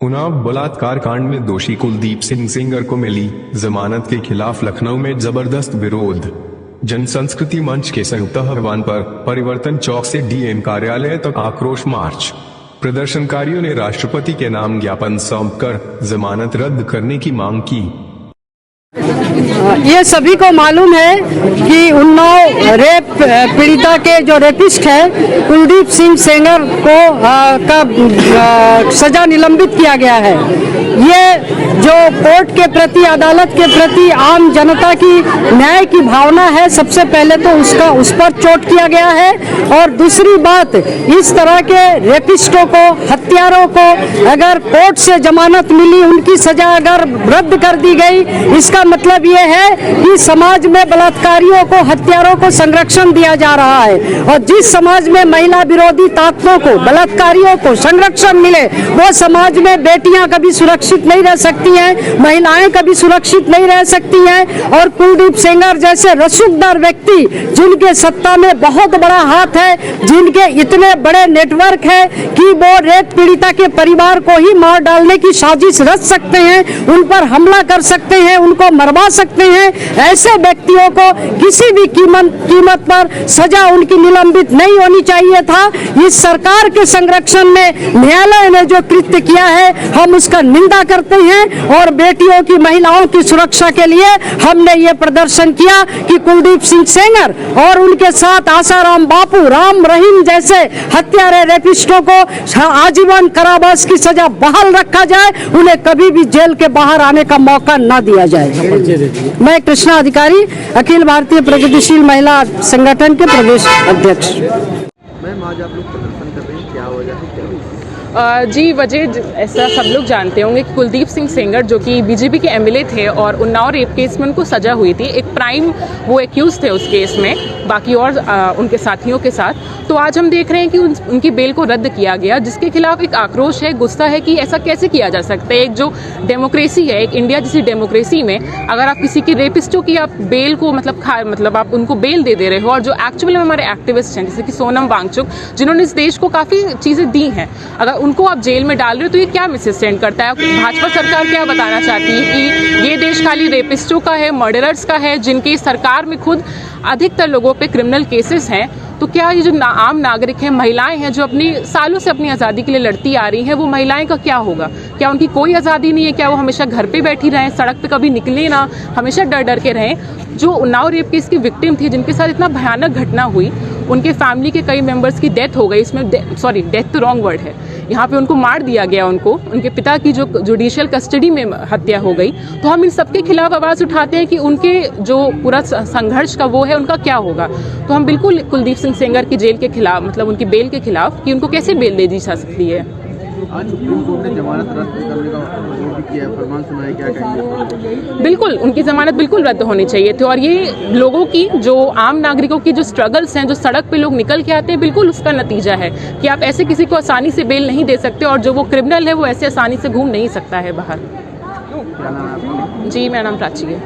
उन्नाव बलात्कार कांड में दोषी कुलदीप सिंह सेंगर को मिली जमानत के खिलाफ लखनऊ में जबरदस्त विरोध। जन संस्कृति मंच के संयुक्त आह्वान पर परिवर्तन चौक से डीएम कार्यालय तक आक्रोश मार्च। प्रदर्शनकारियों ने राष्ट्रपति के नाम ज्ञापन सौंपकर जमानत रद्द करने की मांग की। ये सभी को मालूम है कि उन्नाव रेप पीड़िता के जो रेपिस्ट है कुलदीप सिंह सेंगर को का सजा निलंबित किया गया है। ये जो कोर्ट के प्रति, अदालत के प्रति आम जनता की न्याय की भावना है, सबसे पहले तो उस पर चोट किया गया है। और दूसरी बात, इस तरह के रेपिस्टों को, हत्यारों को अगर कोर्ट से जमानत मिली, उनकी सजा अगर रद्द कर दी गई, इसका मतलब ये है कि समाज में बलात्कारियों को, हत्यारों को संरक्षण दिया जा रहा है। और जिस समाज में महिला विरोधी ताकतों को, बलात्कारियों को संरक्षण मिले, वो समाज में बेटियां कभी सुरक्षित नहीं रह सकती हैं, महिलाएं कभी सुरक्षित नहीं रह सकती हैं। और कुलदीप सेंगर जैसे रसूखदार व्यक्ति, जिनके सत्ता में बहुत बड़ा हाथ है, जिनके इतने बड़े नेटवर्क है कि वो रेप पीड़िता के परिवार को ही मार डालने की साजिश रच सकते हैं, उन पर हमला कर सकते हैं, उनको मरवा सकते हैं, ऐसे व्यक्तियों को किसी भी कीमत पर सजा उनकी निलंबित नहीं होनी चाहिए था। इस सरकार के संरक्षण में न्यायालय ने जो कृत्य किया है, हम उसका निंदा करते हैं। और बेटियों की, महिलाओं की सुरक्षा के लिए हमने ये प्रदर्शन किया कि कुलदीप सिंह सेंगर और उनके साथ आसाराम बापू, राम रहीम जैसे हत्यारे रेपिस्टों को आजीवन कारावास की सजा बहाल रखा जाए, उन्हें कभी भी जेल के बाहर आने का मौका न दिया जाए। मैं कृष्णा अधिकारी, अखिल भारतीय प्रगतिशील महिला संगठन के प्रदेश अध्यक्ष। मैम, आज आप लोग प्रदर्शन कर रहे हैं, क्या वजह है, क्या? जी, वजह ऐसा सब लोग जानते होंगे कि कुलदीप सिंह सेंगर जो कि बीजेपी के एमएलए थे और उन्नाव रेप केस में उनको सजा हुई थी, एक प्राइम वो एक्यूज थे उस केस में, बाकी और उनके साथियों के साथ। तो आज हम देख रहे हैं कि उनकी बेल को रद्द किया गया, जिसके खिलाफ एक आक्रोश है, गुस्सा है कि ऐसा कैसे किया जा सकता है। एक जो डेमोक्रेसी है, एक इंडिया जैसी डेमोक्रेसी में अगर आप किसी की रेपिस्टों की आप बेल को मतलब आप उनको बेल दे रहे हो, और जो एक्चुअली में हमारे एक्टिविस्ट हैं जैसे कि सोनम वांगचुक, जिन्होंने इस देश को काफ़ी चीज़ें दी हैं, अगर उनको आप जेल में डाल रहे हो तो ये क्या मैसेज सेंड करता है? भाजपा सरकार क्या बताना चाहती है कि ये देश खाली रेपिस्टों का है, मर्डरर्स का है, जिनकी सरकार में खुद अधिकतर लोगों पे क्रिमिनल केसेस हैं। तो क्या ये जो आम नागरिक हैं, महिलाएं हैं जो अपनी सालों से अपनी आज़ादी के लिए लड़ती आ रही हैं, वो महिलाएं का क्या होगा? क्या उनकी कोई आज़ादी नहीं है? क्या वो हमेशा घर पे बैठी रहें, सड़क पे कभी निकले ना, हमेशा डर डर के रहें? जो उन्नाव रेप केस की विक्टिम थी, जिनके साथ इतना भयानक घटना हुई, उनके फैमिली के कई मेंबर्स की डेथ हो गई, इसमें डेथ तो रॉन्ग वर्ड है, यहाँ पे उनको मार दिया गया, उनके पिता की जो जुडिशियल कस्टडी में हत्या हो गई। तो हम इन सबके खिलाफ आवाज़ उठाते हैं कि उनके जो पूरा संघर्ष का वो है, उनका क्या होगा। तो हम बिल्कुल कुलदीप सिंह सेंगर की जेल के खिलाफ, मतलब उनकी बेल के खिलाफ, कि उनको कैसे बेल दे दी जा सकती है। आज सुप्रीम कोर्ट ने जमानत रद्द करने का किया, फरमान सुना है, क्या कहेंगे? बिल्कुल, उनकी जमानत बिल्कुल रद्द होनी चाहिए थी। और ये लोगों की, जो आम नागरिकों की जो स्ट्रगल्स हैं, जो सड़क पे लोग निकल के आते हैं, बिल्कुल उसका नतीजा है कि आप ऐसे किसी को आसानी से बेल नहीं दे सकते, और जो वो क्रिमिनल है वो ऐसे आसानी से घूम नहीं सकता है बाहर। क्या नाम है आपका? जी, मेरा नाम प्राची है।